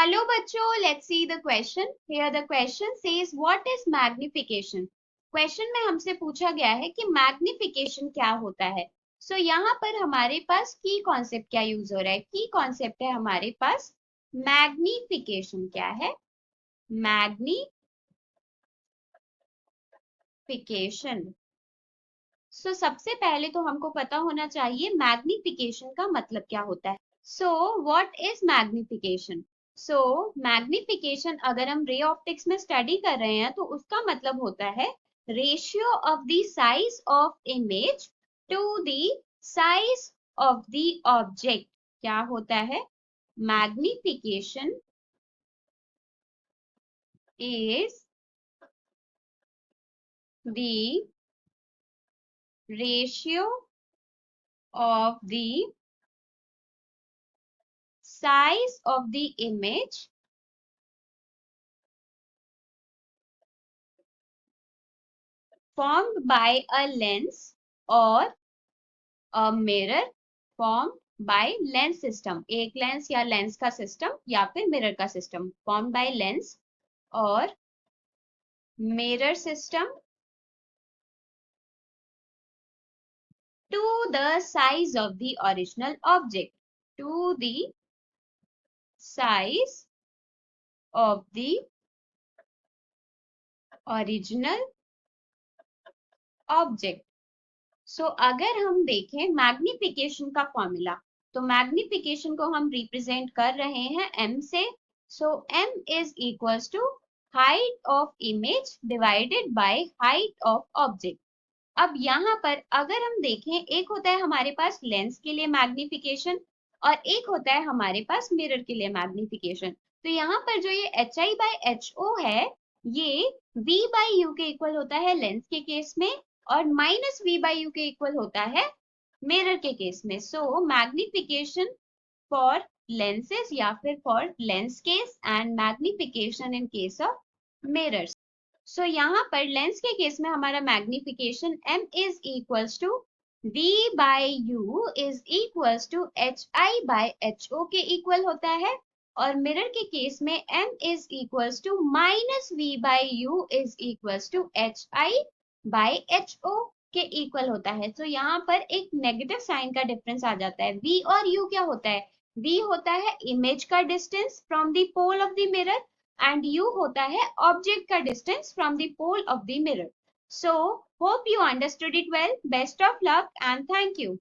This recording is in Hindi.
Hello बच्चों, let's see the question. Here the question says what is magnification? Question में हमसे पूछा गया है कि मैग्निफिकेशन क्या होता है. So यहाँ पर हमारे पास की कॉन्सेप्ट क्या यूज हो रहा है. की कॉन्सेप्ट है हमारे पास मैग्निफिकेशन. क्या है? मैग्निफिकेशन. सो सबसे पहले तो हमको पता होना चाहिए मैग्निफिकेशन का मतलब क्या होता है. So what is magnification? So magnification अगर हम रे ऑप्टिक्स में स्टडी कर रहे हैं तो उसका मतलब होता है ratio of the size of image to the size of the object. क्या होता है? Magnification is the ratio of the size of the image formed by a lens or a mirror formed by lens system. एक लेंस या लेंस का सिस्टम या फिर मिरर का सिस्टम formed by lens और mirror system to the size of the original object. To the size of the original object. सो अगर हम देखें मैग्निफिकेशन का फॉर्मूला, तो मैग्निफिकेशन को हम रिप्रेजेंट कर रहे हैं m से. So m is equals to height of image divided by height of object. अब यहाँ पर अगर हम देखें, एक होता है हमारे पास लेंस के लिए मैग्निफिकेशन और एक होता है हमारे पास मिरर के लिए मैग्निफिकेशन. तो यहाँ पर जो ये HI/HO है, ये V बाई U के इक्वल होता है लेंस के केस में और माइनस V बाई U के इक्वल होता है मिरर के केस में. सो मैग्निफिकेशन फॉर lenses या फिर for lens case and magnification in case of mirrors. So यहाँ पर लेंस के केस में हमारा magnification m is equals to V by U is equals to HI/HO के इक्वल होता है और मिरर के केस में m is equals to minus V by U is equals to HI/HO के इक्वल होता है. तो यहाँ पर एक नेगेटिव साइन का डिफरेंस आ जाता है. V और U क्या होता है? V होता है इमेज का distance from the pole of the mirror and u होता है ऑब्जेक्ट का distance from the pole of the mirror. So hope you understood it well. Best of luck and thank you.